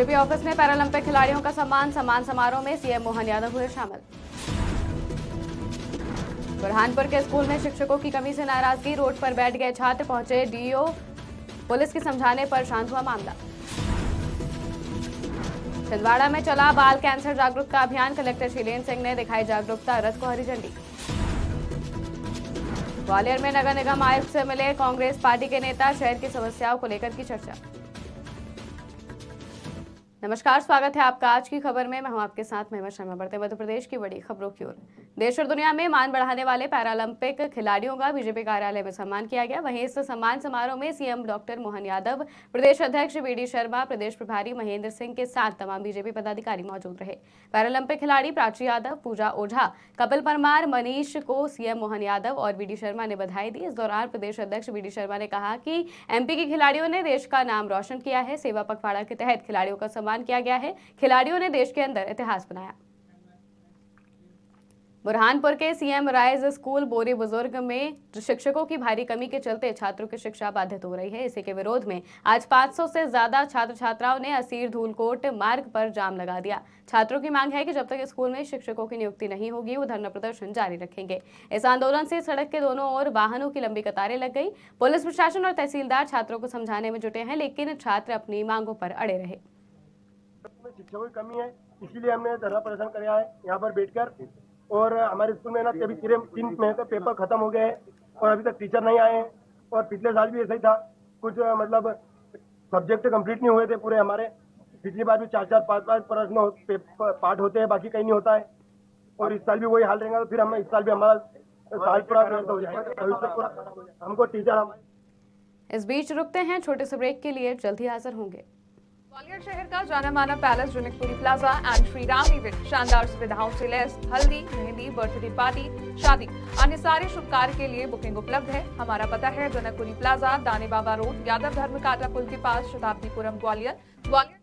BJP office में Paralympic खिलाड़ियों का सम्मान समारोह में सीएम मोहन यादव हुए शामिल। बुरहानपुर के स्कूल में शिक्षकों की कमी से नाराजगी, रोड पर बैठ गए छात्र, पहुंचे डीईओ, पुलिस के समझाने पर शांत हुआ मामला। छिंदवाड़ा में चला बाल कैंसर जागरूकता अभियान, कलेक्टर शीलेन सिंह ने दिखाई जागरूकता रथ को हरी झंडी। ग्वालियर में नगर निगम आयुक्त से मिले कांग्रेस पार्टी के नेता, शहर की समस्याओं को लेकर की चर्चा। नमस्कार, स्वागत है आपका आज की खबर में। मैं हूं आपके साथ महिमा शर्मा। बढ़ते मध्य प्रदेश की बड़ी खबरों की ओर। देश और दुनिया में मान बढ़ाने वाले पैरालंपिक खिलाड़ियों का बीजेपी कार्यालय में सम्मान किया गया। वहीं इस सम्मान समारोह में सीएम डॉक्टर मोहन यादव, प्रदेश अध्यक्ष बीडी शर्मा, प्रदेश प्रभारी महेंद्र सिंह के साथ तमाम बीजेपी पदाधिकारी मौजूद रहे। पैरालंपिक खिलाड़ी प्राची यादव, पूजा ओझा, कपिल परमार, मनीष को सीएम मोहन यादव और बीडी शर्मा ने बधाई दी। इस दौरान प्रदेश अध्यक्ष बीडी शर्मा ने कहा कि एमपी के खिलाड़ियों ने देश का नाम रोशन किया है। सेवा पखवाड़ा के तहत खिलाड़ियों का सम्मान किया गया है। खिलाड़ियों ने देश के अंदर इतिहास बनाया। बुरहानपुर के सीएम राइज स्कूल बोरी बुजुर्ग में शिक्षकों की भारी कमी के चलते छात्रों की शिक्षा बाधित हो रही है। इसी के विरोध में आज 500 से ज्यादा छात्र छात्राओं ने असीर धूलकोट मार्ग पर जाम लगा दिया। छात्रों की मांग है कि जब तक स्कूल में शिक्षकों की नियुक्ति नहीं होगी, वो धरना प्रदर्शन जारी रखेंगे। इस आंदोलन से सड़क के दोनों ओर वाहनों की लंबी कतारें लग गई। पुलिस प्रशासन और तहसीलदार छात्रों को समझाने में जुटे हैं, लेकिन छात्र अपनी मांगों पर अड़े रहे। शिक्षकों की कमी है, इसीलिए हमने धरना प्रदर्शन किया है यहाँ पर बैठकर। और हमारे स्कूल में ना अभी 3 महीने का पेपर खत्म हो गए हैं और अभी तक टीचर नहीं आए हैं। और पिछले साल भी ऐसा ही था, कुछ मतलब सब्जेक्ट कंप्लीट नहीं हुए थे पूरे हमारे। पिछली बार भी 4-4, 5-5 प्रश्न पाठ होते हैं, बाकी कहीं नहीं होता है। और इस साल भी वही हाल रहेगा, तो फिर हम इस साल भी हमारा साल पूरा हो जाएगा, भविष्य पूरा हमको टीचर। इस बीच रुकते हैं छोटे से ब्रेक के लिए, जल्द ही हाजिर होंगे। ग्वालियर शहर का जाना माना palace Janakpuri plaza and Shri Ram event शानदार सुविधाओं से लैस हल्दी, मेहंदी, बर्थडे पार्टी, शादी, अन्य सारे शुभ कार्य के लिए बुकिंग उपलब्ध है। हमारा पता है जनकपुरी प्लाजा, दाने बाबा रोड, यादव धर्म काटा पुल के पास, शताब्दीपुरम, ग्वालियर।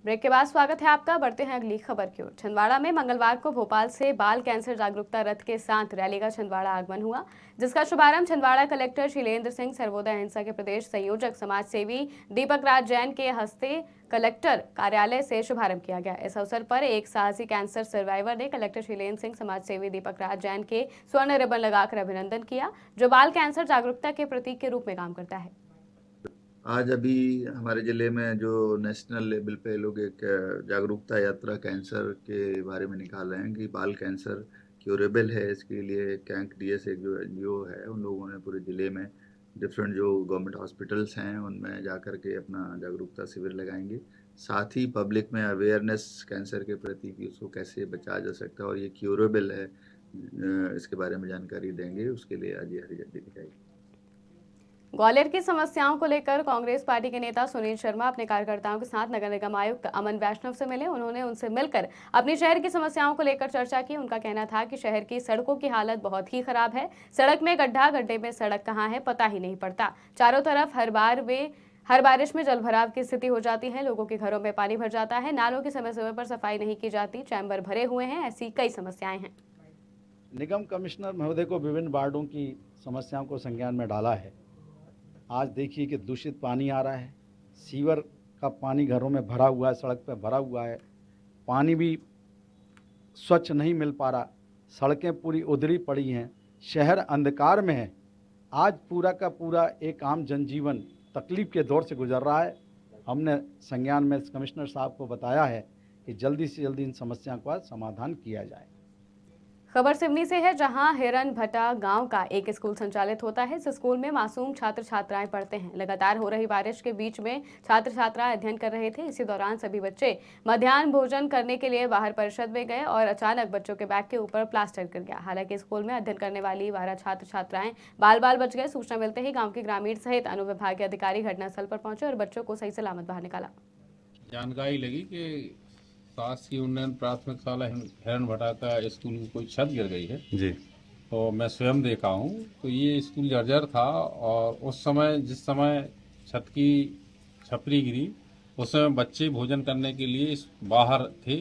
ब्रेक के बाद स्वागत है आपका। बढ़ते हैं अगली खबर की ओर। छिंदवाड़ा में मंगलवार को भोपाल से बाल कैंसर जागरूकता रथ के साथ रैली का छिंदवाड़ा आगमन हुआ, जिसका शुभारंभ छिंदवाड़ा कलेक्टर शीलेंद्र सिंह, सर्वोदय अहिंसा के प्रदेश संयोजक समाज सेवी दीपक राज जैन के हस्ते कलेक्टर कार्यालय से शुभारंभ किया गया। इस अवसर पर एक साहसी कैंसर सर्वाइवर ने कलेक्टर शीलेंद्र सिंह, समाज सेवी दीपक राज जैन के स्वर्ण रिबन लगाकर अभिनंदन किया, जो बाल कैंसर जागरूकता के प्रतीक के रूप में काम करता है। आज अभी हमारे ज़िले में जो नेशनल लेवल पे लोग एक जागरूकता यात्रा कैंसर के बारे में निकाल रहे हैं कि बाल कैंसर क्यूरेबल है। इसके लिए कैंक डीएस एक जो एनजीओ है, उन लोगों ने पूरे ज़िले में डिफरेंट जो गवर्नमेंट हॉस्पिटल्स हैं उनमें जा कर के अपना जागरूकता शिविर लगाएंगे। साथ ही पब्लिक में अवेयरनेस कैंसर के प्रति कि उसको कैसे बचाया जा सकता है और ये क्यूरेबल है, इसके बारे में जानकारी देंगे। उसके लिए आज ये हरी झंडी दिखाई। ग्वालियर की समस्याओं को लेकर कांग्रेस पार्टी के नेता सुनील शर्मा अपने कार्यकर्ताओं के साथ नगर निगम आयुक्त अमन वैष्णव से मिले। उन्होंने उनसे मिलकर अपनी शहर की समस्याओं को लेकर चर्चा की। उनका कहना था कि शहर की सड़कों की हालत बहुत ही खराब है। सड़क में गड्ढा, गड्ढे में सड़क कहाँ है पता ही नहीं पड़ता। चारों तरफ हर बारिश में जलभराव की स्थिति हो जाती है। लोगों के घरों में पानी भर जाता है। नालों की समय समय पर सफाई नहीं की जाती। चैम्बर भरे हुए हैं। ऐसी कई समस्याएं हैं। निगम कमिश्नर महोदय को विभिन्न वार्डों की समस्याओं को संज्ञान में डाला है। आज देखिए कि दूषित पानी आ रहा है, सीवर का पानी घरों में भरा हुआ है, सड़क पर भरा हुआ है, पानी भी स्वच्छ नहीं मिल पा रहा, सड़कें पूरी उधड़ी पड़ी हैं, शहर अंधकार में है। आज पूरा का पूरा एक आम जनजीवन तकलीफ के दौर से गुजर रहा है। हमने संज्ञान में कमिश्नर साहब को बताया है कि जल्दी से जल्दी इन समस्याओं का समाधान किया जाए। खबर सिवनी से है, जहां हिरन भटा गांव का एक स्कूल संचालित होता है। इस स्कूल में मासूम छात्र छात्राएं पढ़ते हैं। लगातार हो रही बारिश के बीच में छात्र छात्राएं अध्ययन कर रहे थे। इसी दौरान सभी बच्चे मध्याह्न भोजन करने के लिए बाहर परिषद में गए और अचानक बच्चों के बैग के ऊपर प्लास्टर गिर गया। हालांकि स्कूल में अध्ययन करने वाली 12 छात्र छात्राएं बाल बाल बच गए। सूचना मिलते ही गाँव के ग्रामीण सहित अनुविभागीय अधिकारी घटनास्थल पर पहुंचे और बच्चों को सही सलामत बाहर निकाला। जानकारी लगी कि शासकीय उन्नयन प्राथमिक शाला हिरन भटा का स्कूल की कोई छत गिर गई है जी। तो मैं स्वयं देखा हूँ, तो ये स्कूल जर्जर था और उस समय जिस समय छत की छपरी गिरी उस समय बच्चे भोजन करने के लिए बाहर थे।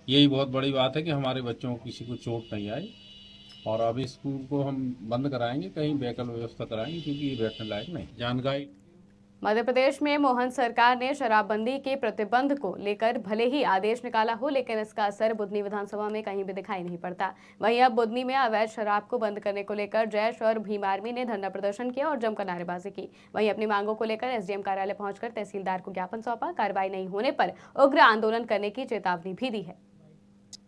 यही बहुत बड़ी बात है कि हमारे बच्चों को किसी को चोट नहीं आई। और अभी स्कूल को हम बंद कराएंगे, कहीं वैकल्पिक व्यवस्था कराएंगे क्योंकि ये बैठने लायक नहीं। जानकारी मध्य प्रदेश में मोहन सरकार ने शराबबंदी के प्रतिबंध को लेकर भले ही आदेश निकाला हो, लेकिन इसका असर बुधनी विधानसभा में कहीं भी दिखाई नहीं पड़ता। वहीं अब बुधनी में अवैध शराब को बंद करने को लेकर जैश और भीम आर्मी ने धरना प्रदर्शन किया और जमकर नारेबाजी की। वहीं अपनी मांगों को लेकर एसडीएम कार्यालय पहुंचकर तहसीलदार को ज्ञापन सौंपा। कार्रवाई नहीं होने पर उग्र आंदोलन करने की चेतावनी भी दी है।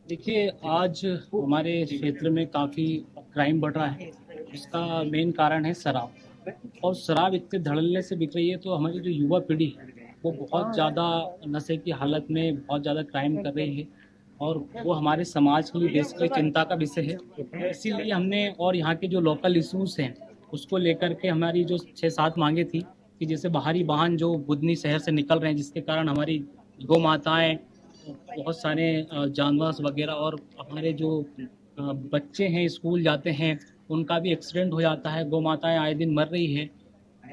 देखिए, आज हमारे क्षेत्र में काफ़ी क्राइम बढ़ रहा है। इसका मेन कारण है शराब, और शराब इतने धड़ल्ले से बिक रही है तो हमारी जो युवा पीढ़ी है वो बहुत ज़्यादा नशे की हालत में बहुत ज़्यादा क्राइम कर रही है, और वो हमारे समाज के लिए, देश के लिए चिंता का विषय है। इसीलिए हमने, और यहाँ के जो लोकल इशूज़ हैं उसको लेकर के हमारी जो 6-7 मांगे थी कि जैसे बाहरी वाहन जो बुधनी शहर से निकल रहे हैं, जिसके कारण हमारी गौ माताएँ, बहुत सारे जानवर वगैरह और हमारे जो बच्चे हैं स्कूल जाते हैं उनका भी एक्सीडेंट हो जाता है, गौ माताएँ आए दिन मर रही है।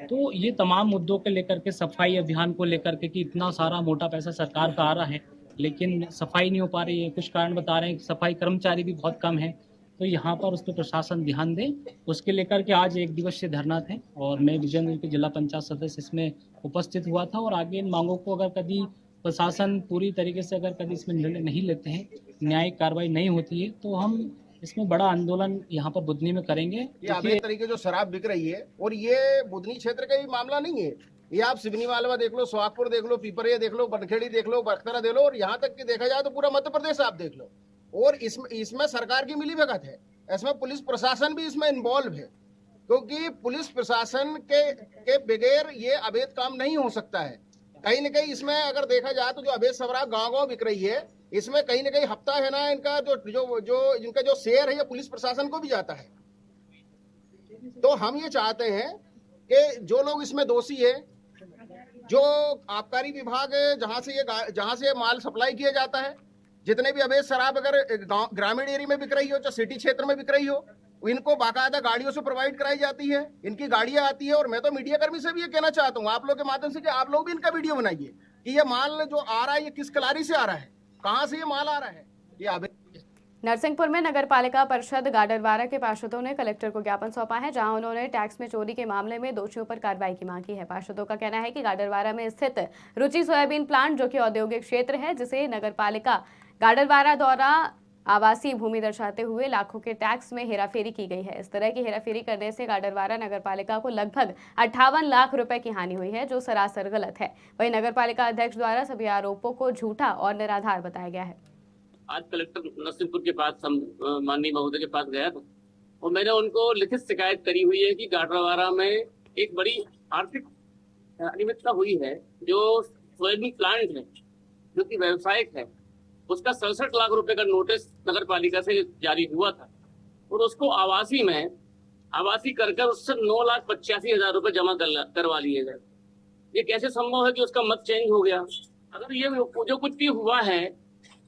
तो ये तमाम मुद्दों को लेकर के, सफाई अभियान को लेकर के कि इतना सारा मोटा पैसा सरकार का आ रहा है लेकिन सफाई नहीं हो पा रही है। कुछ कारण बता रहे हैं कि सफाई कर्मचारी भी बहुत कम है, तो यहाँ पर उस पर प्रशासन ध्यान दे। उसके लेकर के आज 1 दिवसीय धरना थे और मैं विजयनगर के जिला पंचायत सदस्य इसमें उपस्थित हुआ था। और आगे इन मांगों को अगर कभी प्रशासन पूरी तरीके से अगर कभी इसमें निर्णय नहीं लेते हैं, न्यायिक कार्रवाई नहीं होती है, तो हम इसमें बड़ा आंदोलन यहाँ पर बुधनी में करेंगे। ये अवैध तरीके जो शराब बिक रही है, और ये बुधनी क्षेत्र का ही मामला नहीं है। ये आप सिवनी मालवा देख लो, सुहागपुर देख लो, पिपरिया देख लो, बनखेड़ी देख लो, बखतरा देख लो, और यहाँ तक कि देखा जाए तो पूरा मध्य प्रदेश आप देख लो। और इसमें सरकार की मिलीभगत है, इसमें पुलिस प्रशासन भी इसमें इन्वॉल्व है, क्योंकि पुलिस प्रशासन के बगैर ये अवैध काम नहीं हो सकता है। कहीं न कहीं इसमें अगर देखा जाए तो जो अवैध शराब गाँव बिक रही है, इसमें कहीं न कहीं हफ्ता है ना, इनका इनका जो शेयर है ये पुलिस प्रशासन को भी जाता है। तो हम ये चाहते हैं कि जो लोग इसमें दोषी है, जो आबकारी विभाग है, जहां से ये माल सप्लाई किया जाता है, जितने भी अवैध शराब अगर ग्रामीण एरिया में बिक रही हो, चाहे सिटी क्षेत्र में बिक रही हो, इनको बाकायदा गाड़ियों से प्रोवाइड कराई जाती है, इनकी गाड़ियां आती है। और मैं तो मीडिया कर्मी से भी ये कहना चाहता हूँ आप लोग के माध्यम से कि आप लोग भी इनका वीडियो बनाइए कि ये माल जो आ रहा है ये किस कलारी से आ रहा है, कहां से ये माल आ रहा है। ये नरसिंहपुर में नगर पालिका परिषद गाडरवारा के पार्षदों ने कलेक्टर को ज्ञापन सौंपा है, जहां उन्होंने टैक्स में चोरी के मामले में दोषियों पर कार्रवाई की मांग की है। पार्षदों का कहना है कि गाडरवारा में स्थित रुचि सोयाबीन प्लांट, जो कि औद्योगिक क्षेत्र है, जिसे नगर पालिका गाडरवारा द्वारा आवासीय भूमि दर्शाते हुए लाखों के टैक्स में हेराफेरी की गई है। इस तरह की हेराफेरी करने से गाडरवारा नगर पालिका को लगभग 58 लाख रुपए की हानि हुई है, जो सरासर गलत है। वहीं नगर पालिका अध्यक्ष द्वारा सभी आरोपों को झूठा और निराधार बताया गया है। आज कलेक्टर नरसिंहपुर के पास माननीय महोदय के पास गया था और मैंने उनको लिखित शिकायत करी हुई है कि गाडरवारा में एक बड़ी आर्थिक अनियमितता हुई है। जो सोयाबीन प्लांट है जो कि व्यावसायिक है, उसका 67 लाख रुपए का नोटिस नगर पालिका से जारी हुआ था और उसको आवासी कर उससे 9,85,000 रुपए जमा करवा लिए गए। ये कैसे संभव है कि उसका मत चेंज हो गया? अगर ये जो कुछ भी हुआ है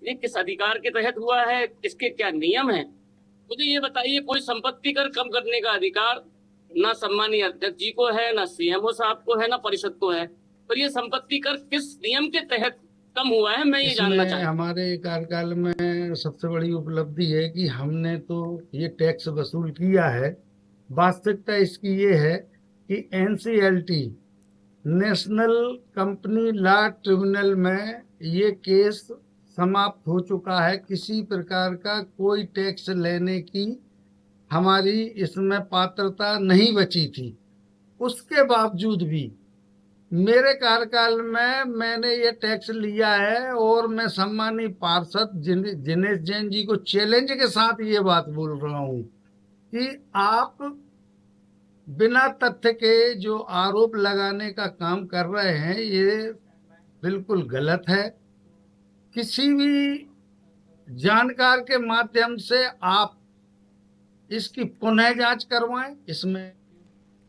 ये किस अधिकार के तहत हुआ है, इसके क्या नियम है, मुझे ये बताइए। कोई संपत्ति कर कम करने का अधिकार ना सम्मानीय अध्यक्ष जी को है, ना सीएमओ साहब को है, ना परिषद को है, पर ये संपत्ति कर किस नियम के तहत कम हुआ है, मैं ये जानना चाहता हूं। हमारे कार्यकाल में सबसे बड़ी उपलब्धि है कि हमने तो ये टैक्स वसूल किया है। वास्तविकता इसकी ये है कि NCLT national company law tribunal में ये केस समाप्त हो चुका है। किसी प्रकार का कोई टैक्स लेने की हमारी इसमें पात्रता नहीं बची थी। उसके बावजूद भी मेरे कार्यकाल में मैंने ये टैक्स लिया है और मैं सम्मानीय पार्षद जिनेश जैन जी को चैलेंज के साथ ये बात बोल रहा हूँ कि आप बिना तथ्य के जो आरोप लगाने का काम कर रहे हैं ये बिल्कुल गलत है। किसी भी जानकार के माध्यम से आप इसकी पुनः जांच करवाएं। इसमें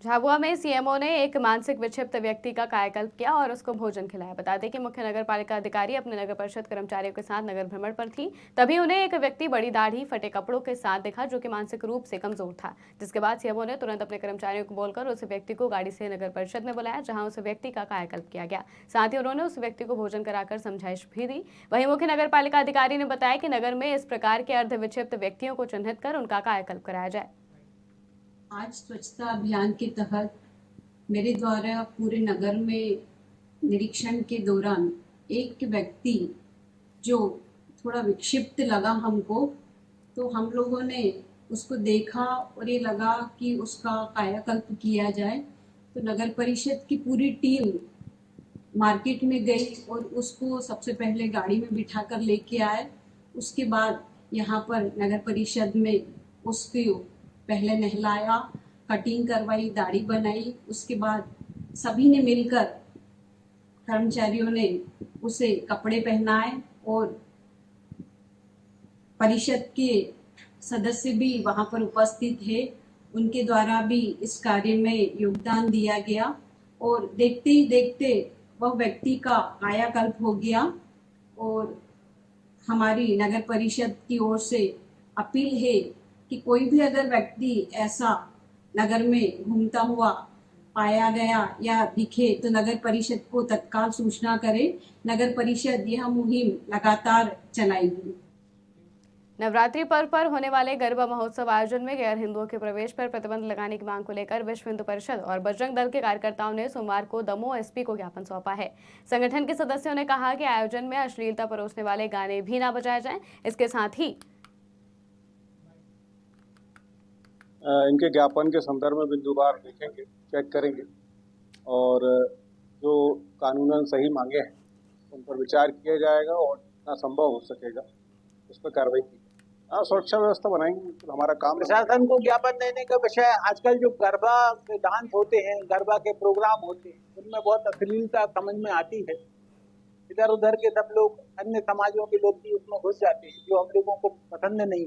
झाबुआ में सीएमओ ने एक मानसिक विक्षिप्त व्यक्ति का कायाकल्प किया और उसको भोजन खिलाया। बता दें कि मुख्य नगर पालिका अधिकारी अपने नगर परिषद कर्मचारियों के साथ नगर भ्रमण पर थी, तभी उन्हें एक व्यक्ति बड़ी दाढ़ी, फटे कपड़ों के साथ दिखा, जो कि मानसिक रूप से कमजोर था। जिसके बाद सीएमओ ने तुरंत अपने कर्मचारियों को बोलकर उस व्यक्ति को गाड़ी से नगर परिषद में बुलाया, जहाँ उस व्यक्ति का कायाकल्प किया गया। साथ ही उन्होंने उस व्यक्ति को भोजन कराकर समझाइश भी दी। वहीं मुख्य नगर पालिका अधिकारी ने बताया कि नगर में इस प्रकार के अर्ध विक्षिप्त व्यक्तियों को चिन्हित कर उनका कायाकल्प कराया जाए। आज स्वच्छता अभियान के तहत मेरे द्वारा पूरे नगर में निरीक्षण के दौरान एक व्यक्ति जो थोड़ा विक्षिप्त लगा हमको, तो हम लोगों ने उसको देखा और ये लगा कि उसका कायाकल्प किया जाए। तो नगर परिषद की पूरी टीम मार्केट में गई और उसको सबसे पहले गाड़ी में बिठा कर लेके आए। उसके बाद यहाँ पर नगर परिषद में उसको पहले नहलाया, कटिंग करवाई, दाढ़ी बनाई। उसके बाद सभी ने मिलकर, कर्मचारियों ने उसे कपड़े पहनाए और परिषद के सदस्य भी वहाँ पर उपस्थित थे। उनके द्वारा भी इस कार्य में योगदान दिया गया और देखते ही देखते वह व्यक्ति का कायाकल्प हो गया। और हमारी नगर परिषद की ओर से अपील है कि कोई भी अगर व्यक्ति ऐसा नगर में घूमता हुआ पाया गया या दिखे तो नगर परिषद को तत्काल सूचना करे। नगर परिषद यह मुहिम लगातार चलाएगी। नवरात्रि पर्व पर होने वाले गरबा महोत्सव आयोजन में गैर हिंदुओं के प्रवेश पर प्रतिबंध लगाने की मांग को लेकर विश्व हिंदू परिषद और बजरंग दल के कार्यकर्ताओं ने सोमवार को दमोह एसपी को ज्ञापन सौंपा है। संगठन के सदस्यों ने कहा कि आयोजन में अश्लीलता परोसने वाले गाने भी ना बजाए जाएं। इसके साथ ही इनके ज्ञापन के संदर्भ में बिंदुवार देखेंगे, चेक करेंगे और जो कानूनन सही मांगे हैं उन पर विचार किया जाएगा और जितना संभव हो सकेगा उस पर कार्रवाई की। हाँ, सुरक्षा व्यवस्था बनाएंगे, तो हमारा काम। प्रशासन को ज्ञापन देने का विषय, आजकल जो गरबा के डांस होते हैं, गरबा के प्रोग्राम होते हैं, उनमें बहुत अश्लीलता समझ में आती है। इधर उधर के सब लोग, अन्य समाजों के लोग भी उसमें घुस जाते हैं, जो हम लोगों को पसंद नहीं।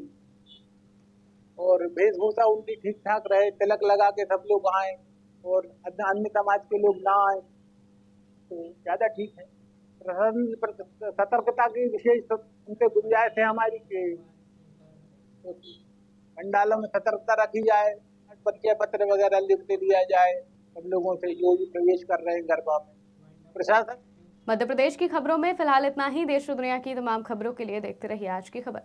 और वेशभूषा उनकी ठीक ठाक रहे, तिलक लगा के सब लोग आए और अन्य समाज के लोग ना आए तो ज़्यादा ठीक है। प्रशासन पर सतर्कता की विशेष उनसे गुंजाइश है हमारी कि पंडालों में सतर्कता रखी जाए, परिचय पत्र वगैरह लिख के दिया जाए सब लोगों से जो भी प्रवेश कर रहे हैं गरबा में। प्रशासन। मध्य प्रदेश की खबरों में फिलहाल इतना ही। देश और दुनिया की तमाम खबरों के लिए देखते रहिए आज की खबर।